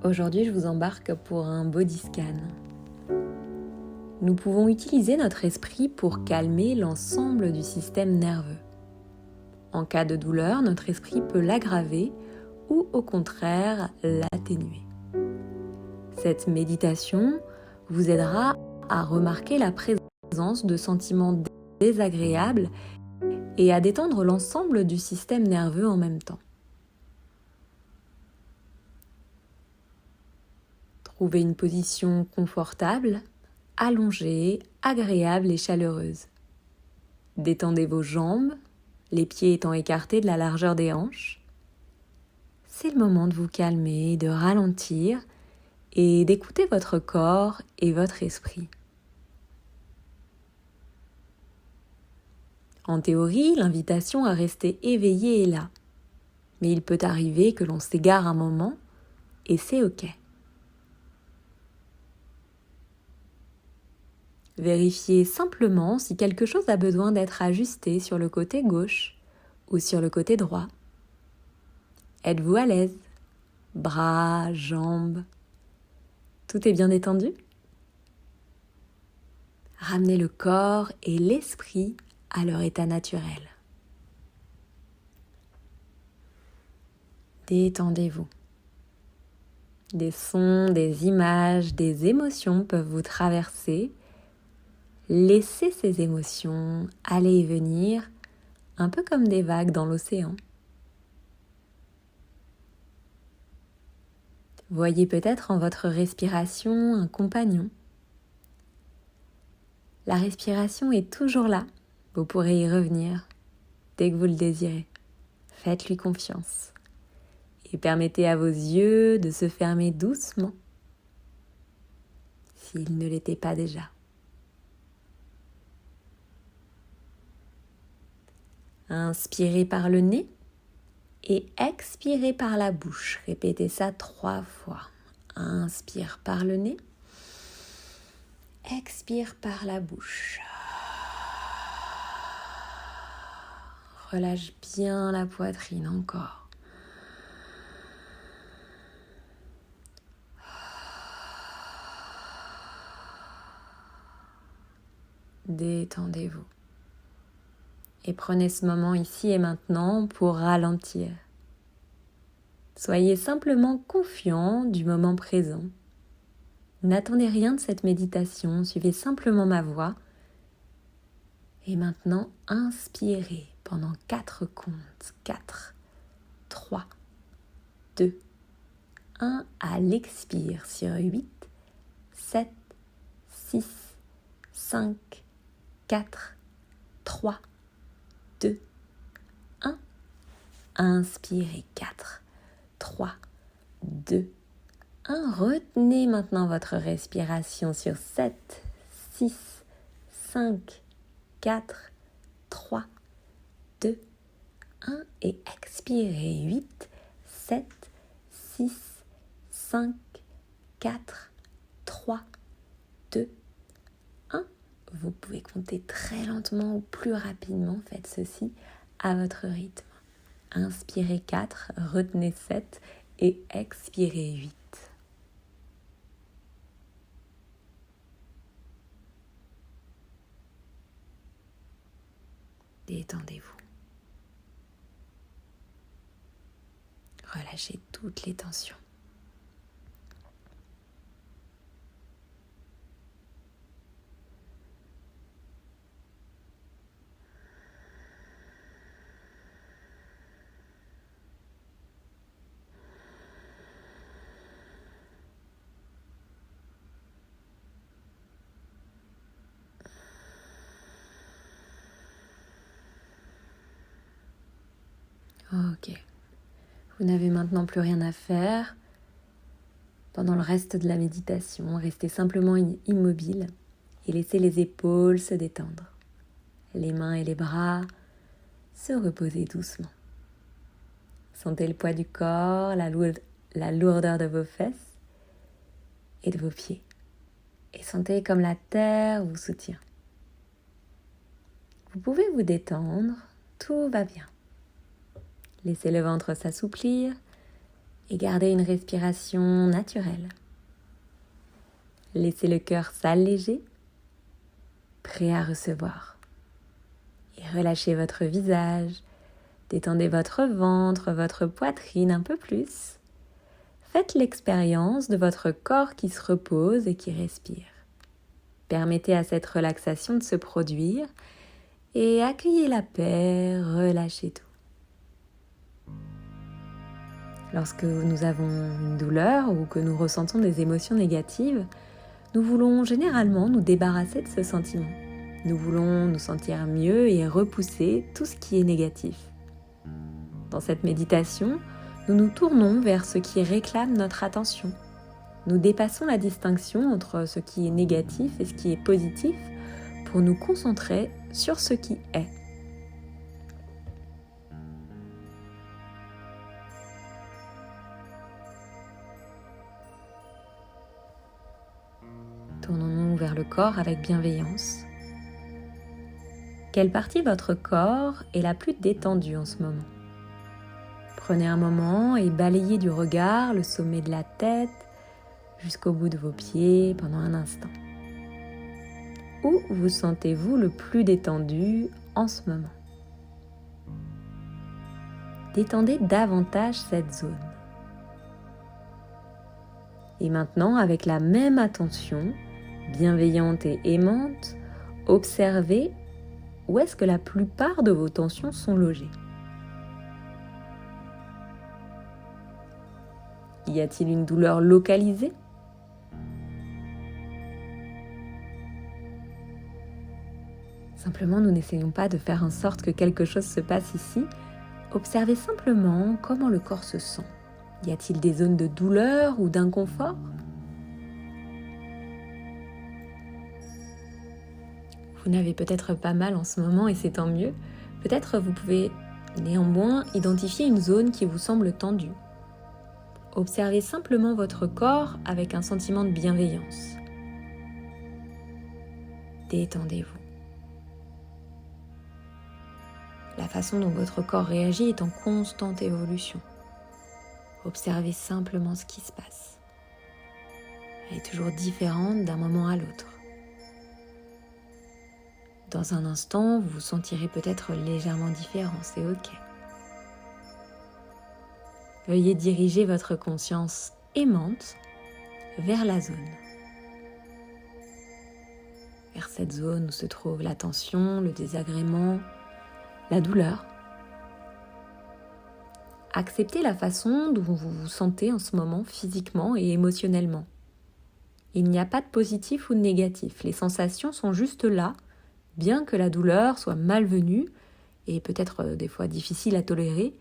Aujourd'hui, je vous embarque pour un body scan. Nous pouvons utiliser notre esprit pour calmer l'ensemble du système nerveux. En cas de douleur, notre esprit peut l'aggraver ou au contraire l'atténuer. Cette méditation vous aidera à remarquer la présence de sentiments désagréables et à détendre l'ensemble du système nerveux en même temps. Trouvez une position confortable, allongée, agréable et chaleureuse. Détendez vos jambes, les pieds étant écartés de la largeur des hanches. C'est le moment de vous calmer, de ralentir et d'écouter votre corps et votre esprit. En théorie, l'invitation à rester éveillé est là. Mais il peut arriver que l'on s'égare un moment et c'est OK. Vérifiez simplement si quelque chose a besoin d'être ajusté sur le côté gauche ou sur le côté droit. Êtes-vous à l'aise? Bras, jambes, tout est bien détendu? Ramenez le corps et l'esprit à leur état naturel. Détendez-vous. Des sons, des images, des émotions peuvent vous traverser. Laissez ces émotions aller et venir, un peu comme des vagues dans l'océan. Voyez peut-être en votre respiration un compagnon. La respiration est toujours là, vous pourrez y revenir dès que vous le désirez. Faites-lui confiance et permettez à vos yeux de se fermer doucement, s'ils ne l'étaient pas déjà. Inspirez par le nez et expirez par la bouche. Répétez ça 3 fois. Inspire par le nez. Expire par la bouche. Relâche bien la poitrine encore. Détendez-vous. Et prenez ce moment ici et maintenant pour ralentir. Soyez simplement confiant du moment présent. N'attendez rien de cette méditation, suivez simplement ma voix. Et maintenant, inspirez pendant 4 comptes. 4, 3, 2, 1. À l'expire sur 8, 7, 6, 5, 4, 3, 2, 1. Inspirez 4, 3, 2, 1. Retenez maintenant votre respiration sur 7, 6, 5, 4, 3, 2, 1. Et expirez 8, 7, 6, 5, 4, 3, 2, 1. Vous pouvez compter très lentement ou plus rapidement, faites ceci à votre rythme. Inspirez 4, retenez 7 et expirez 8. Détendez-vous. Relâchez toutes les tensions. Ok. Vous n'avez maintenant plus rien à faire. Pendant le reste de la méditation, restez simplement immobile et laissez les épaules se détendre. Les mains et les bras se reposer doucement. Sentez le poids du corps, la lourdeur de vos fesses et de vos pieds. Et sentez comme la terre vous soutient. Vous pouvez vous détendre, tout va bien. Laissez le ventre s'assouplir et gardez une respiration naturelle. Laissez le cœur s'alléger, prêt à recevoir. Et relâchez votre visage, détendez votre ventre, votre poitrine un peu plus. Faites l'expérience de votre corps qui se repose et qui respire. Permettez à cette relaxation de se produire et accueillez la paix, relâchez tout. Lorsque nous avons une douleur ou que nous ressentons des émotions négatives, nous voulons généralement nous débarrasser de ce sentiment. Nous voulons nous sentir mieux et repousser tout ce qui est négatif. Dans cette méditation, nous nous tournons vers ce qui réclame notre attention. Nous dépassons la distinction entre ce qui est négatif et ce qui est positif pour nous concentrer sur ce qui est. Tournons-nous vers le corps avec bienveillance. Quelle partie de votre corps est la plus détendue en ce moment ? Prenez un moment et balayez du regard le sommet de la tête jusqu'au bout de vos pieds pendant un instant. Où vous sentez-vous le plus détendu en ce moment ? Détendez davantage cette zone. Et maintenant, avec la même attention, bienveillante et aimante, observez où est-ce que la plupart de vos tensions sont logées. Y a-t-il une douleur localisée ? Simplement, nous n'essayons pas de faire en sorte que quelque chose se passe ici. Observez simplement comment le corps se sent. Y a-t-il des zones de douleur ou d'inconfort ? Vous n'avez peut-être pas mal en ce moment et c'est tant mieux. Peut-être vous pouvez néanmoins identifier une zone qui vous semble tendue. Observez simplement votre corps avec un sentiment de bienveillance. Détendez-vous. La façon dont votre corps réagit est en constante évolution. Observez simplement ce qui se passe. Elle est toujours différente d'un moment à l'autre. Dans un instant, vous vous sentirez peut-être légèrement différent, c'est ok. Veuillez diriger votre conscience aimante vers la zone. Vers cette zone où se trouve la tension, le désagrément, la douleur. Acceptez la façon dont vous vous sentez en ce moment physiquement et émotionnellement. Il n'y a pas de positif ou de négatif. Les sensations sont juste là, bien que la douleur soit malvenue et peut-être des fois difficile à tolérer.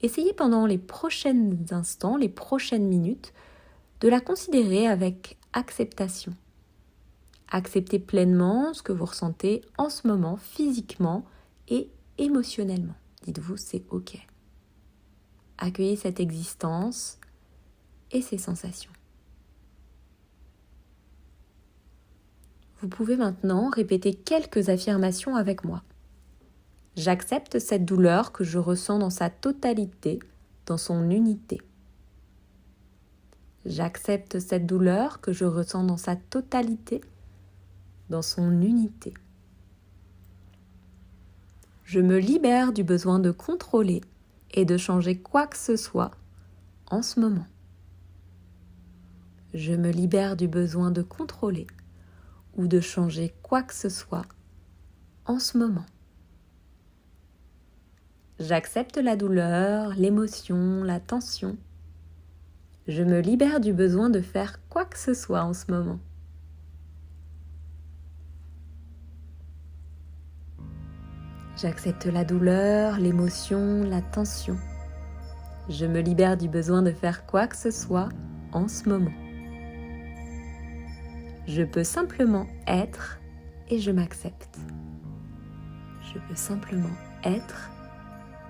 Essayez pendant les prochains instants, les prochaines minutes, de la considérer avec acceptation. Acceptez pleinement ce que vous ressentez en ce moment, physiquement et émotionnellement. Dites-vous, c'est ok. Accueillez cette existence et ces sensations. Vous pouvez maintenant répéter quelques affirmations avec moi. J'accepte cette douleur que je ressens dans sa totalité, dans son unité. J'accepte cette douleur que je ressens dans sa totalité, dans son unité. Je me libère du besoin de contrôler et de changer quoi que ce soit en ce moment. Je me libère du besoin de contrôler ou de changer quoi que ce soit en ce moment. J'accepte la douleur, l'émotion, la tension. Je me libère du besoin de faire quoi que ce soit en ce moment. J'accepte la douleur, l'émotion, la tension. Je me libère du besoin de faire quoi que ce soit en ce moment. Je peux simplement être et je m'accepte. Je peux simplement être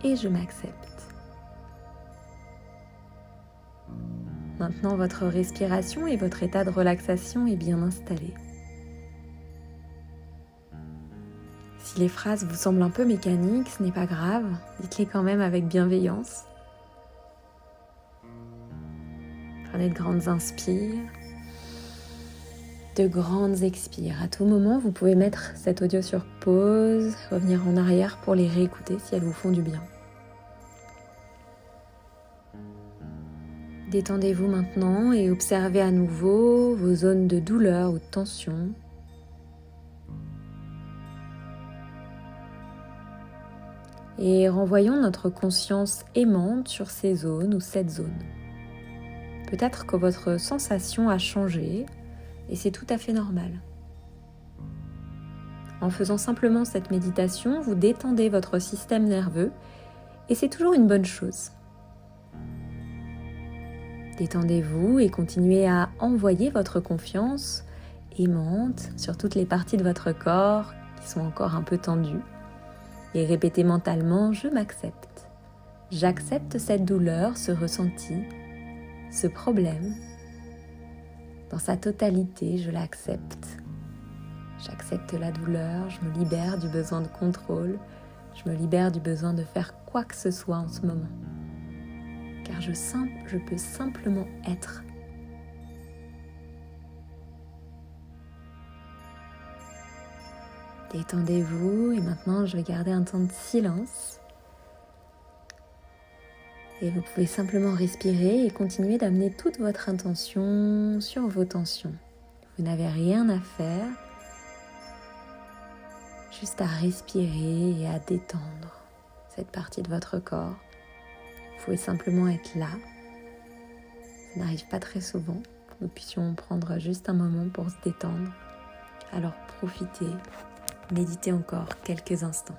et je m'accepte. Maintenant, votre respiration et votre état de relaxation est bien installé. Si les phrases vous semblent un peu mécaniques, ce n'est pas grave, dites-les quand même avec bienveillance. Prenez de grandes inspires, de grandes expires. À tout moment, vous pouvez mettre cet audio sur pause, revenir en arrière pour les réécouter si elles vous font du bien. Détendez-vous maintenant et observez à nouveau vos zones de douleur ou de tension. Et renvoyons notre conscience aimante sur ces zones ou cette zone. Peut-être que votre sensation a changé et c'est tout à fait normal. En faisant simplement cette méditation, vous détendez votre système nerveux et c'est toujours une bonne chose. Détendez-vous et continuez à envoyer votre confiance aimante sur toutes les parties de votre corps qui sont encore un peu tendues. Et répétez mentalement « Je m'accepte ». J'accepte cette douleur, ce ressenti, ce problème. Dans sa totalité, je l'accepte. J'accepte la douleur, je me libère du besoin de contrôle, je me libère du besoin de faire quoi que ce soit en ce moment. Car je peux simplement être. Détendez-vous et maintenant je vais garder un temps de silence. Et vous pouvez simplement respirer et continuer d'amener toute votre intention sur vos tensions. Vous n'avez rien à faire, juste à respirer et à détendre cette partie de votre corps. Vous pouvez simplement être là. Ça n'arrive pas très souvent. Nous puissions prendre juste un moment pour se détendre. Alors profitez, méditez encore quelques instants.